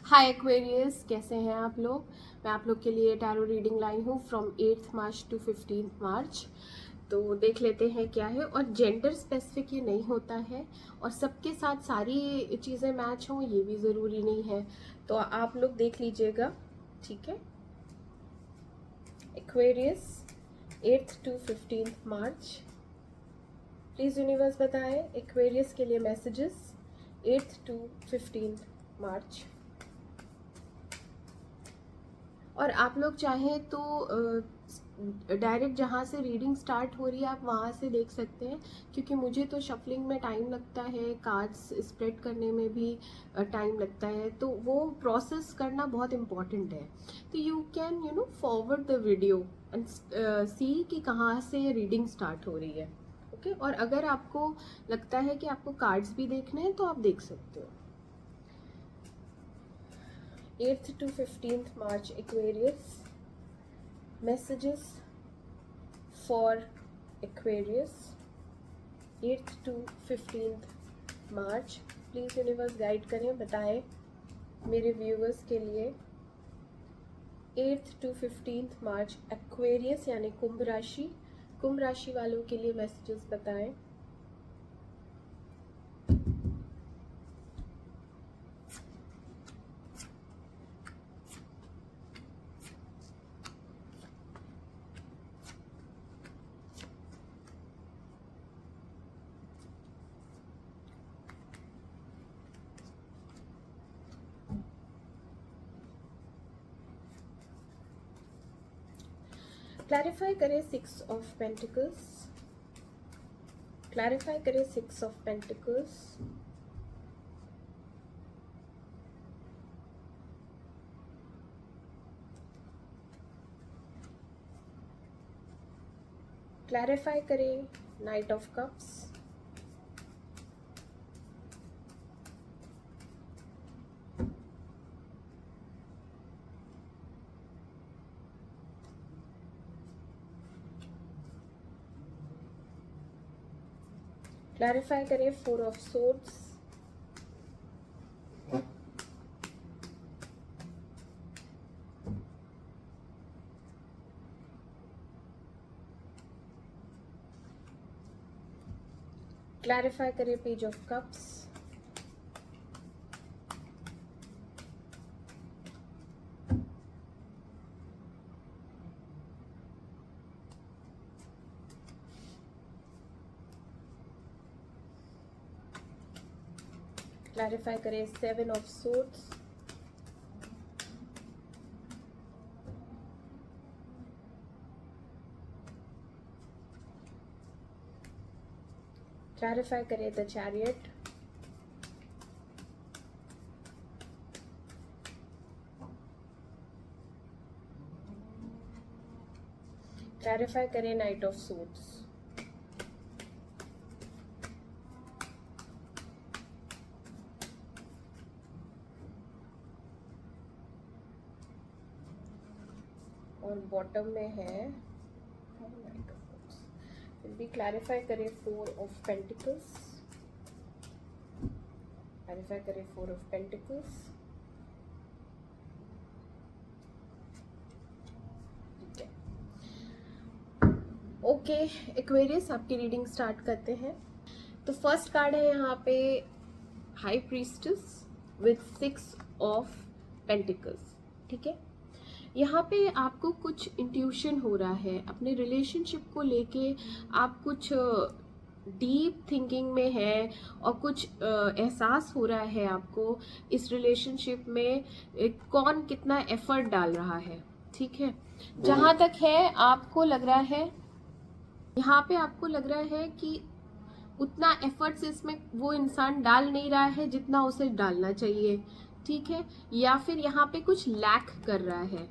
हाय Aquarius, कैसे हैं आप लोग। मैं आप लोग के लिए टैरो रीडिंग लाई हूँ from 8th March two 15th मार्च। तो देख लेते हैं क्या है। और जेंडर स्पेसिफिक ये नहीं होता है और सबके साथ सारी चीज़ें मैच हों ये भी ज़रूरी नहीं है। तो आप लोग देख लीजिएगा, ठीक है। Aquarius 8th to 15th March, please universe बताएं एक्वेरियस के लिए मैसेजेस 8th टू 15th मार्च। और आप लोग चाहें तो डायरेक्ट जहाँ से रीडिंग स्टार्ट हो रही है आप वहाँ से देख सकते हैं, क्योंकि मुझे तो शफलिंग में टाइम लगता है, कार्ड्स स्प्रेड करने में भी टाइम लगता है, तो वो प्रोसेस करना बहुत इम्पॉर्टेंट है। तो you can forward the video and see कि कहाँ से रीडिंग स्टार्ट हो रही है। ओके और अगर आपको लगता है कि आपको कार्ड्स भी देखने हैं तो आप देख सकते हो। 8th to 15th March Aquarius, messages for Aquarius 8th to 15th March। Please universe guide करें, बताएं मेरे व्यूवर्स के लिए 8th to 15th March Aquarius यानी कुंभ राशि वालों के लिए मैसेजेस बताएं। क्लैरिफाई करें 6 ऑफ पेंटिकल्स, क्लैरिफाई करें 6 ऑफ पेंटिकल्स। क्लैरिफाई करें नाइट ऑफ कप्स, क्लैरिफाई करें 4 ऑफ सोर्ड्स, क्लैरिफाई करें पेज ऑफ कप्स, क्लैरिफाई करें 7 ऑफ सोर्ड्स, क्लैरिफाई करें द चैरियट, क्लैरिफाई करें नाइट ऑफ सोर्ड्स, और बॉटम में है फिर भी क्लैरिफाई करें 4 ऑफ पेंटिकल्स, क्लैरिफाई करें 4 ऑफ पेंटिकल्स। ठीक है, ओके एक्वेरियस आपकी रीडिंग स्टार्ट करते हैं। तो फर्स्ट कार्ड है यहाँ पे high priestess with 6 of pentacles. ठीक है, यहाँ पे आपको कुछ इंट्यूशन हो रहा है अपने रिलेशनशिप को लेके, आप कुछ डीप थिंकिंग में है और कुछ एहसास हो रहा है आपको इस रिलेशनशिप में कौन कितना एफर्ट डाल रहा है। ठीक है, जहाँ तक है आपको लग रहा है, यहाँ पे आपको लग रहा है कि उतना एफर्ट्स इसमें वो इंसान डाल नहीं रहा है जितना उसे डालना चाहिए। ठीक है, या फिर यहाँ पे कुछ लैक कर रहा है,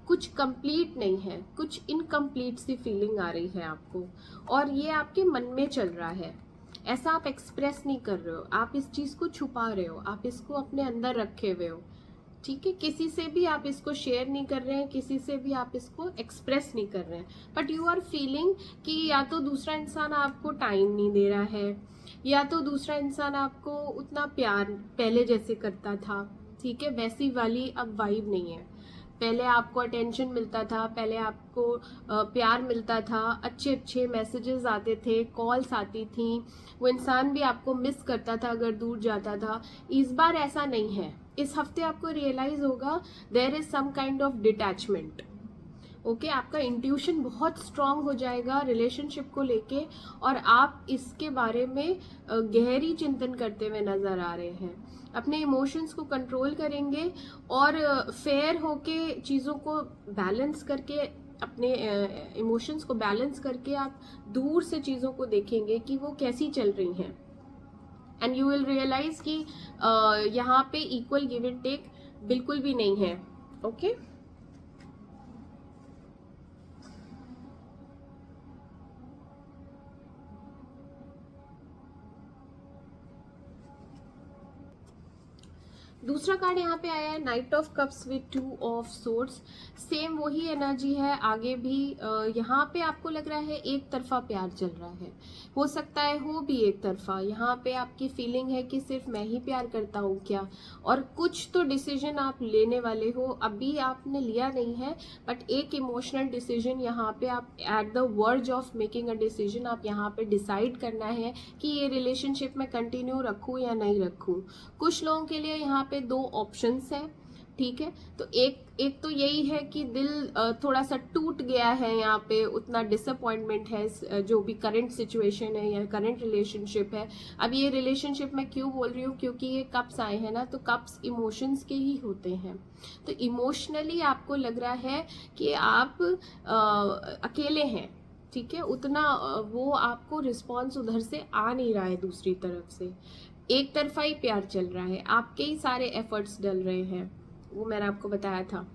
कुछ कंप्लीट नहीं है, कुछ इनकम्प्लीट सी फीलिंग आ रही है आपको, और ये आपके मन में चल रहा है। ऐसा आप एक्सप्रेस नहीं कर रहे हो, आप इस चीज़ को छुपा रहे हो, आप इसको अपने अंदर रखे हुए हो। ठीक है, किसी से भी आप इसको शेयर नहीं कर रहे हैं, किसी से भी आप इसको एक्सप्रेस नहीं कर रहे हैं, बट यू आर फीलिंग कि या तो दूसरा इंसान आपको टाइम नहीं दे रहा है, या तो दूसरा इंसान आपको उतना प्यार पहले जैसे करता था। ठीक है, वैसी वाली अब वाइब नहीं है। पहले आपको अटेंशन मिलता था, पहले आपको प्यार मिलता था, अच्छे अच्छे मैसेजेस आते थे, कॉल्स आती थी, वो इंसान भी आपको मिस करता था अगर दूर जाता था। इस बार ऐसा नहीं है। इस हफ्ते आपको रियलाइज होगा there is some kind of detachment. Okay, आपका इंट्यूशन बहुत स्ट्रांग हो जाएगा रिलेशनशिप को लेके, और आप इसके बारे में गहरी चिंतन करते हुए नजर आ रहे हैं। अपने इमोशंस को कंट्रोल करेंगे और फेयर होके चीज़ों को बैलेंस करके, अपने इमोशंस को बैलेंस करके आप दूर से चीज़ों को देखेंगे कि वो कैसी चल रही हैं। एंड यू विल रियलाइज कि यहाँ पे इक्वल गिव एंड टेक बिल्कुल भी नहीं है। ओके, दूसरा कार्ड यहाँ पे आया है night of cups with 2 of swords. Same वही एनर्जी है आगे भी। यहाँ पे आपको लग रहा है एक तरफा प्यार चल रहा है, हो सकता है हो भी एक तरफा। यहाँ पे आपकी फीलिंग है कि सिर्फ मैं ही प्यार करता हूँ क्या, और कुछ तो डिसीजन आप लेने वाले हो, अभी आपने लिया नहीं है, बट एक इमोशनल डिसीजन यहाँ पे आप at the verge of making a decision, आप यहाँ पे डिसाइड करना है कि ये रिलेशनशिप में कंटिन्यू रखूँ या नहीं रखूँ। कुछ लोगों के लिए यहाँ पे 2 ऑप्शंस हैं, ठीक है। तो एक तो यही है कि दिल थोड़ा सा टूट गया है, यहाँ पे उतना डिसअपॉइंटमेंट है जो भी करंट सिचुएशन है या करंट रिलेशनशिप है। अब ये रिलेशनशिप मैं क्यों बोल रही हूँ, क्योंकि ये कप्स आए हैं ना, तो कप्स इमोशंस के ही होते हैं। तो इमोशनली आपको लग रहा है कि आप अकेले हैं, ठीक है। उतना वो आपको रिस्पॉन्स उधर से आ नहीं रहा है, दूसरी तरफ से एक तरफा ही प्यार चल रहा है, आपके ही सारे एफर्ट्स डल रहे हैं, वो मैंने आपको बताया था।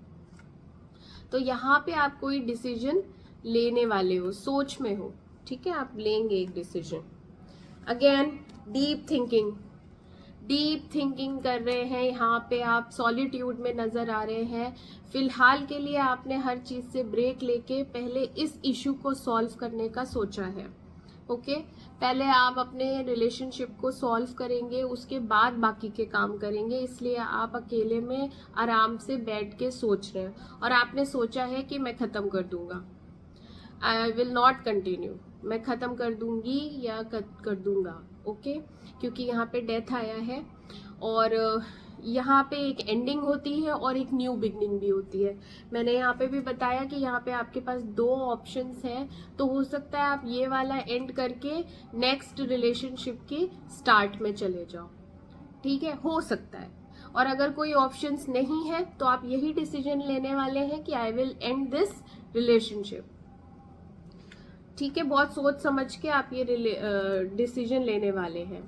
तो यहाँ पे आप कोई डिसीजन लेने वाले हो, सोच में हो, ठीक है, आप लेंगे एक डिसीजन। अगेन डीप थिंकिंग कर रहे हैं, यहाँ पे आप सॉलिट्यूड में नजर आ रहे हैं। फिलहाल के लिए आपने हर चीज से ब्रेक लेके पहले इस इशू को सॉल्व करने का सोचा है। ओके, पहले आप अपने रिलेशनशिप को सॉल्व करेंगे, उसके बाद बाकी के काम करेंगे। इसलिए आप अकेले में आराम से बैठ के सोच रहे हैं, और आपने सोचा है कि मैं ख़त्म कर दूंगा, आई विल नॉट कंटिन्यू, मैं ख़त्म कर दूंगी या कर दूंगा। ओके, क्योंकि यहाँ पे डेथ आया है, और यहाँ पे एक एंडिंग होती है और एक न्यू बिगनिंग भी होती है। मैंने यहाँ पे भी बताया कि यहाँ पे आपके पास 2 ऑप्शंस हैं, तो हो सकता है आप ये वाला एंड करके नेक्स्ट रिलेशनशिप के स्टार्ट में चले जाओ, ठीक है, हो सकता है। और अगर कोई ऑप्शंस नहीं है तो आप यही डिसीजन लेने वाले हैं कि I will and this relationship, ठीक है। बहुत सोच समझ के आप ये डिसीजन लेने वाले हैं।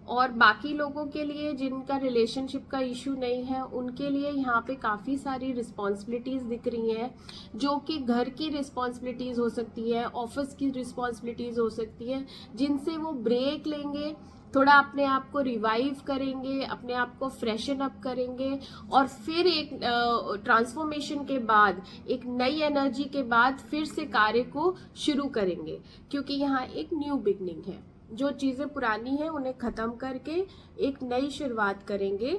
और बाकी लोगों के लिए जिनका रिलेशनशिप का इशू नहीं है, उनके लिए यहाँ पे काफ़ी सारी रिस्पॉन्सिबिलिटीज़ दिख रही हैं, जो कि घर की रिस्पॉन्सिबिलिटीज़ हो सकती है, ऑफिस की रिस्पॉन्सिबिलिटीज़ हो सकती है, जिनसे वो ब्रेक लेंगे, थोड़ा अपने आप को रिवाइव करेंगे, अपने आप को फ्रेशन अप करेंगे, और फिर एक ट्रांसफॉर्मेशन के बाद, एक नई एनर्जी के बाद फिर से कार्य को शुरू करेंगे। क्योंकि यहाँ एक न्यू बिगनिंग है, जो चीज़ें पुरानी हैं उन्हें ख़त्म करके एक नई शुरुआत करेंगे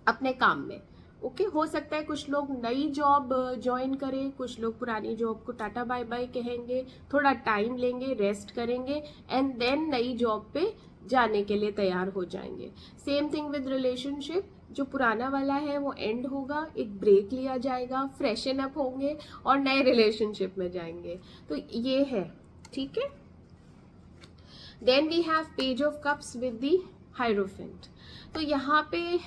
अपने काम में। ओके, हो सकता है कुछ लोग नई जॉब ज्वाइन करें, कुछ लोग पुरानी जॉब को टाटा बाय बाय कहेंगे, थोड़ा टाइम लेंगे, रेस्ट करेंगे, एंड देन नई जॉब पे जाने के लिए तैयार हो जाएंगे। सेम थिंग विद रिलेशनशिप, जो पुराना वाला है वो एंड होगा, एक ब्रेक लिया जाएगा, फ्रेशन अप होंगे और नए रिलेशनशिप में जाएंगे। तो ये है, ठीक है। Then we have page of cups with the hierophant. तो यहाँ पे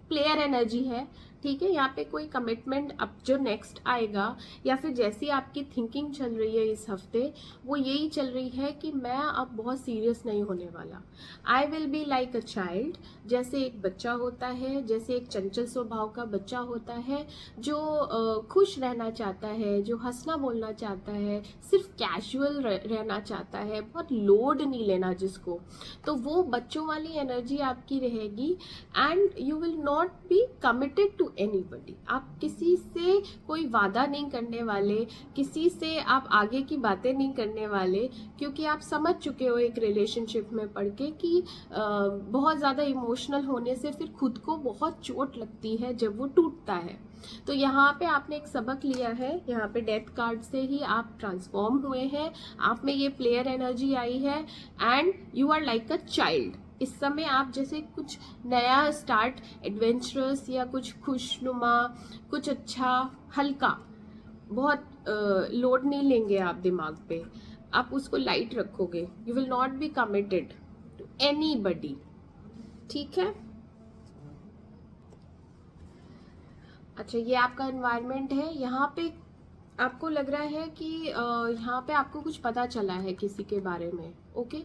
प्लेयर एनर्जी है, ठीक है। यहाँ पे कोई कमिटमेंट अब जो नेक्स्ट आएगा, या फिर जैसी आपकी थिंकिंग चल रही है इस हफ्ते, वो यही चल रही है कि मैं अब बहुत सीरियस नहीं होने वाला। I will be like a child, जैसे एक बच्चा होता है, जैसे एक चंचल स्वभाव का बच्चा होता है, जो खुश रहना चाहता है, जो हंसना बोलना चाहता है, सिर्फ कैजुअल रहना चाहता है, बहुत लोड नहीं लेना जिसको, तो वो बच्चों वाली एनर्जी आपकी रहेगी। And you will not be committed to anybody, आप किसी से कोई वादा नहीं करने वाले, किसी से आप आगे की बातें नहीं करने वाले, क्योंकि आप समझ चुके हो एक रिलेशनशिप में पढ़ के कि बहुत ज़्यादा इमोशनल होने से फिर खुद को बहुत चोट लगती है जब वो टूटता है। तो यहाँ पे आपने एक सबक लिया है, यहाँ पे डेथ कार्ड से ही आप ट्रांसफॉर्म हुए हैं, आप में ये प्लेयर एनर्जी आई है and you are like a child. इस समय आप जैसे कुछ नया स्टार्ट, एडवेंचरस या कुछ खुशनुमा, कुछ अच्छा हल्का, बहुत लोड नहीं लेंगे आप दिमाग पे, आप उसको लाइट रखोगे। You will not be committed to anybody, ठीक है। अच्छा, ये आपका एनवायरनमेंट है। यहाँ पे आपको लग रहा है कि यहाँ पे आपको कुछ पता चला है किसी के बारे में, ओके।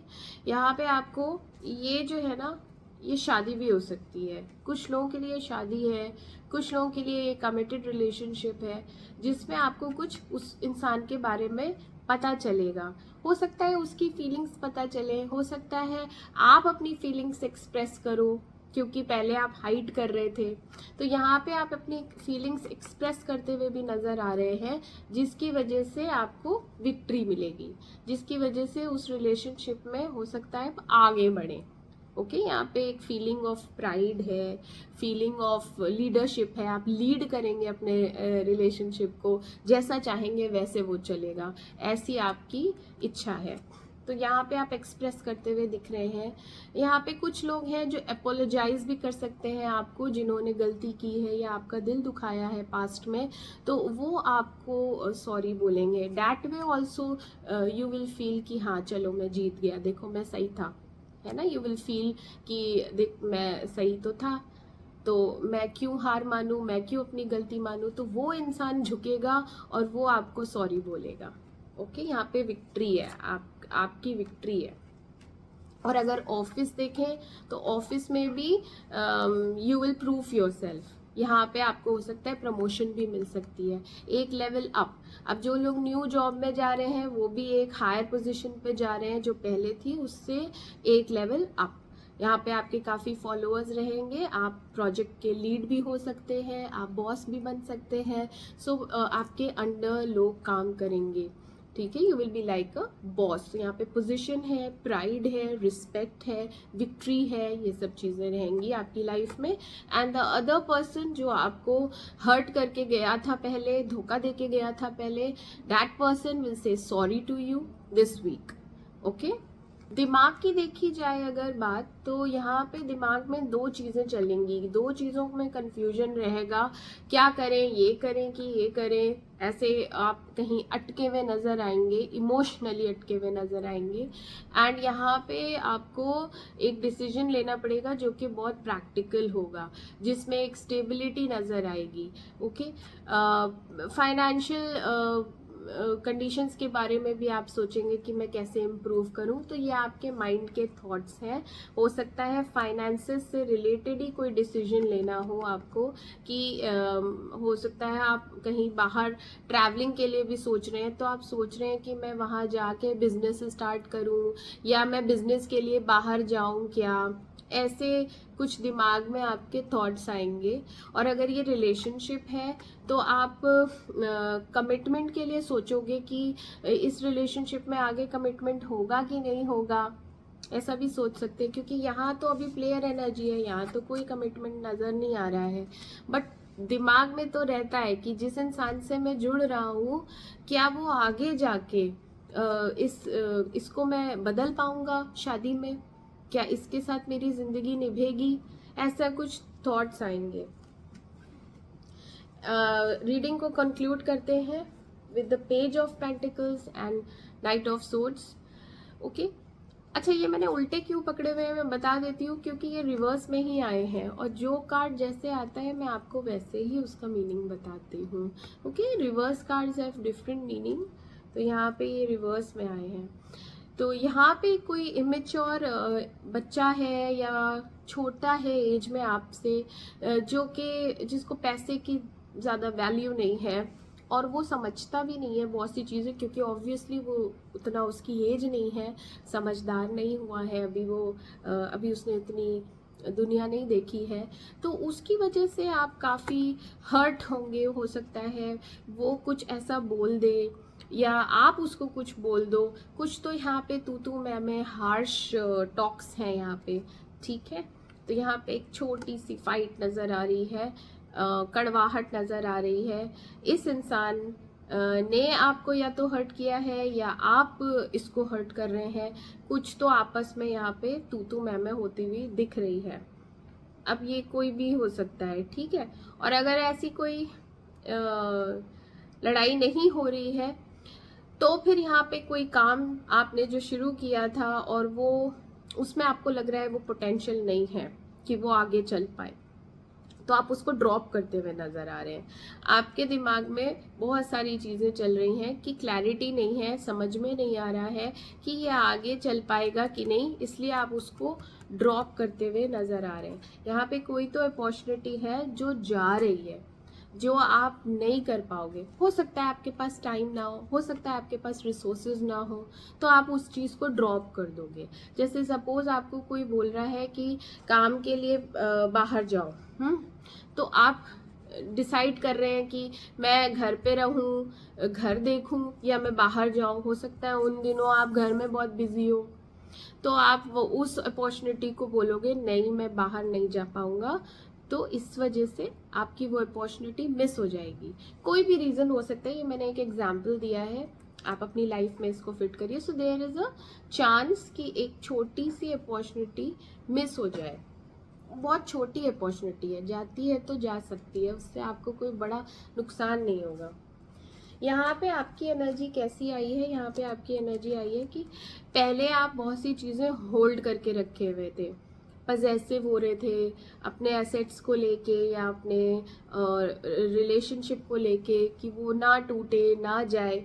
यहाँ पे आपको ये जो है ना, ये शादी भी हो सकती है, कुछ लोगों के लिए शादी है, कुछ लोगों के लिए ये कमिटेड रिलेशनशिप है जिसमें आपको कुछ उस इंसान के बारे में पता चलेगा। हो सकता है उसकी फीलिंग्स पता चले, हो सकता है आप अपनी फीलिंग्स एक्सप्रेस करो, क्योंकि पहले आप हाइड कर रहे थे। तो यहाँ पे आप अपनी फीलिंग्स एक्सप्रेस करते हुए भी नज़र आ रहे हैं, जिसकी वजह से आपको विक्ट्री मिलेगी, जिसकी वजह से उस रिलेशनशिप में हो सकता है आप आगे बढ़ें, ओके। यहाँ पे एक फीलिंग ऑफ प्राइड है, फीलिंग ऑफ लीडरशिप है, आप लीड करेंगे अपने रिलेशनशिप को, जैसा चाहेंगे वैसे वो चलेगा, ऐसी आपकी इच्छा है। तो यहाँ पे आप एक्सप्रेस करते हुए दिख रहे हैं। यहाँ पे कुछ लोग हैं जो अपोलोजाइज भी कर सकते हैं आपको, जिन्होंने गलती की है या आपका दिल दुखाया है पास्ट में, तो वो आपको सॉरी बोलेंगे। That way also you will feel कि हाँ चलो मैं जीत गया, देखो मैं सही था, है ना। यू विल फील कि देख मैं सही तो था, तो मैं क्यों हार मानूं, मैं क्यों अपनी गलती मानूं। तो वो इंसान झुकेगा और वो आपको सॉरी बोलेगा, ओके। यहाँ पे विक्ट्री है, आपकी विक्ट्री है। और अगर ऑफिस देखें तो ऑफिस में भी यू विल प्रूव योरसेल्फ, यहाँ पे आपको हो सकता है प्रमोशन भी मिल सकती है, एक लेवल अप। अब जो लोग न्यू जॉब में जा रहे हैं वो भी एक हायर पोजीशन पे जा रहे हैं, जो पहले थी उससे एक लेवल अप। यहाँ पे आपके काफ़ी फॉलोअर्स रहेंगे, आप प्रोजेक्ट के लीड भी हो सकते हैं, आप बॉस भी बन सकते हैं। सो आपके अंडर लोग काम करेंगे, ठीक है। You will be like a boss. यहाँ पे पोजीशन है, प्राइड है, रिस्पेक्ट है, विक्ट्री है, ये सब चीज़ें रहेंगी आपकी लाइफ में। एंड द अदर पर्सन जो आपको हर्ट करके गया था पहले, धोखा दे के गया था पहले, that person will say sorry to you this week, okay. दिमाग की देखी जाए अगर बात, तो यहाँ पे दिमाग में दो चीज़ें चलेंगी, दो चीज़ों में कंफ्यूजन रहेगा, क्या करें, ये करें कि ये करें। ऐसे आप कहीं अटके हुए नज़र आएंगे, इमोशनली अटके हुए नज़र आएंगे। एंड यहाँ पे आपको एक डिसीजन लेना पड़ेगा जो कि बहुत प्रैक्टिकल होगा, जिसमें एक स्टेबिलिटी नज़र आएगी, ओके। फाइनेंशियल कंडीशंस के बारे में भी आप सोचेंगे कि मैं कैसे इम्प्रूव करूं, तो ये आपके माइंड के थॉट्स हैं। हो सकता है फाइनेंसेस से रिलेटेड ही कोई डिसीजन लेना हो आपको, कि हो सकता है आप कहीं बाहर ट्रैवलिंग के लिए भी सोच रहे हैं, तो आप सोच रहे हैं कि मैं वहाँ जाके बिजनेस स्टार्ट करूं या मैं बिजनेस के लिए बाहर जाऊं क्या, ऐसे कुछ दिमाग में आपके थॉट्स आएंगे। और अगर ये रिलेशनशिप है तो आप कमिटमेंट के लिए सोचोगे कि इस रिलेशनशिप में आगे कमिटमेंट होगा कि नहीं होगा, ऐसा भी सोच सकते हैं। क्योंकि यहाँ तो अभी प्लेयर एनर्जी है, यहाँ तो कोई कमिटमेंट नज़र नहीं आ रहा है, बट दिमाग में तो रहता है कि जिस इंसान से मैं जुड़ रहा हूँ, क्या वो आगे जाके इसको मैं बदल पाऊंगा शादी में, क्या इसके साथ मेरी जिंदगी निभेगी, ऐसा कुछ थॉट्स आएंगे। रीडिंग को कंक्लूड करते हैं with the page of pentacles and night of swords, okay. अच्छा, ये मैंने उल्टे क्यों पकड़े हुए हैं मैं बता देती हूँ, क्योंकि ये रिवर्स में ही आए हैं, और जो कार्ड जैसे आता है मैं आपको वैसे ही उसका मीनिंग बताती हूँ, okay. Reverse cards have different meaning, तो यहाँ पे ये रिवर्स में आए हैं। तो यहाँ पे कोई इमेच्योर बच्चा है या छोटा है एज में आपसे, जो कि जिसको पैसे की ज़्यादा वैल्यू नहीं है, और वो समझता भी नहीं है बहुत सी चीज़ें, क्योंकि ऑब्वियसली वो उतना उसकी एज नहीं है, समझदार नहीं हुआ है अभी वो, अभी उसने इतनी दुनिया नहीं देखी है, तो उसकी वजह से आप काफ़ी हर्ट होंगे। हो सकता है वो कुछ ऐसा बोल दे या आप उसको कुछ बोल दो। कुछ तो यहाँ पे तू मैं हार्श टॉक्स हैं यहाँ पे, ठीक है। तो यहाँ पे एक छोटी सी फाइट नज़र आ रही है, कड़वाहट नज़र आ रही है। इस इंसान ने आपको या तो हर्ट किया है या आप इसको हर्ट कर रहे हैं। कुछ तो आपस में यहाँ पे तू मैं होती हुई दिख रही है। अब ये कोई भी हो सकता है, ठीक है। और अगर ऐसी कोई लड़ाई नहीं हो रही है तो फिर यहाँ पे कोई काम आपने जो शुरू किया था और वो उसमें आपको लग रहा है वो पोटेंशियल नहीं है कि वो आगे चल पाए, तो आप उसको ड्रॉप करते हुए नजर आ रहे हैं। आपके दिमाग में बहुत सारी चीज़ें चल रही हैं कि क्लैरिटी नहीं है, समझ में नहीं आ रहा है कि ये आगे चल पाएगा कि नहीं, इसलिए आप उसको ड्रॉप करते हुए नजर आ रहे हैं। यहाँ पे कोई तो अपॉर्चुनिटी है जो जा रही है, जो आप नहीं कर पाओगे। हो सकता है आपके पास टाइम ना हो सकता है आपके पास रिसोर्सेज ना हो, तो आप उस चीज़ को ड्रॉप कर दोगे। जैसे सपोज आपको कोई बोल रहा है कि काम के लिए बाहर जाओ, तो आप डिसाइड कर रहे हैं कि मैं घर पे रहूं, घर देखूं या मैं बाहर जाऊं। हो सकता है उन दिनों आप घर में बहुत बिजी हो, तो आप वो उस अपॉर्चुनिटी को बोलोगे नहीं मैं बाहर नहीं जा पाऊंगा, तो इस वजह से आपकी वो अपॉर्चुनिटी मिस हो जाएगी। कोई भी रीज़न हो सकता है, ये मैंने एक एग्जाम्पल दिया है, आप अपनी लाइफ में इसको फिट करिए। So there is a chance कि एक छोटी सी अपॉर्चुनिटी मिस हो जाए। बहुत छोटी अपॉर्चुनिटी है, जाती है तो जा सकती है, उससे आपको कोई बड़ा नुकसान नहीं होगा। यहाँ पे आपकी एनर्जी कैसी आई है, यहाँ पे आपकी एनर्जी आई है कि पहले आप बहुत सी चीज़ें होल्ड करके रखे हुए थे, पजेसिव हो रहे थे अपने एसेट्स को लेके या अपने रिलेशनशिप को लेके कि वो ना टूटे ना जाए।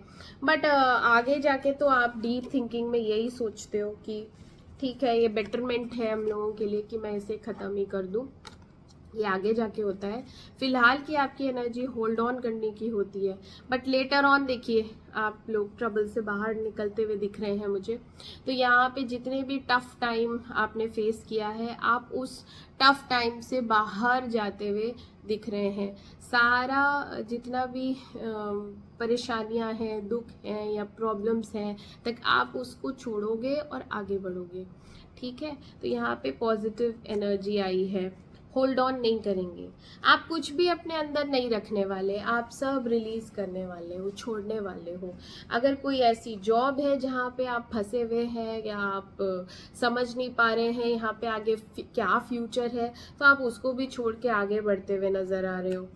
बट आगे जाके तो आप डीप थिंकिंग में यही सोचते हो कि ठीक है ये बेटरमेंट है हम लोगों के लिए कि मैं इसे ख़त्म ही कर दूं, ये आगे जाके होता है। फिलहाल की आपकी एनर्जी होल्ड ऑन करने की होती है, बट लेटर ऑन देखिए आप लोग ट्रबल से बाहर निकलते हुए दिख रहे हैं मुझे। तो यहाँ पे जितने भी टफ टाइम आपने फेस किया है, आप उस टफ टाइम से बाहर जाते हुए दिख रहे हैं। सारा जितना भी परेशानियां हैं, दुख हैं या प्रॉब्लम्स हैं, तक आप उसको छोड़ोगे और आगे बढ़ोगे, ठीक है। तो यहाँ पे पॉजिटिव एनर्जी आई है, होल्ड ऑन नहीं करेंगे आप, कुछ भी अपने अंदर नहीं रखने वाले, आप सब रिलीज करने वाले हो, छोड़ने वाले हो। अगर कोई ऐसी जॉब है जहाँ पे आप फंसे हुए हैं या आप समझ नहीं पा रहे हैं यहाँ पे आगे क्या फ्यूचर है, तो आप उसको भी छोड़ के आगे बढ़ते हुए नजर आ रहे हो।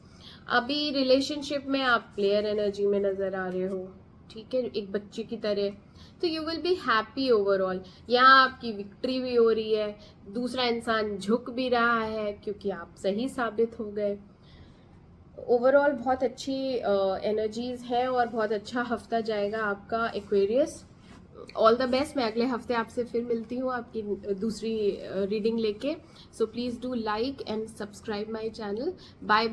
अभी रिलेशनशिप में आप प्लेयर एनर्जी में नजर आ रहे हो, ठीक है, एक बच्चे की तरह। तो you will be happy overall. यहाँ आपकी विक्ट्री भी हो रही है, दूसरा इंसान झुक भी रहा है क्योंकि आप सही साबित हो गए। ओवरऑल बहुत अच्छी एनर्जीज है और बहुत अच्छा हफ्ता जाएगा आपका एक्वेरियस। All the best. मैं अगले हफ्ते आपसे फिर मिलती हूँ आपकी दूसरी रीडिंग लेके। So please do like and subscribe my channel. Bye bye.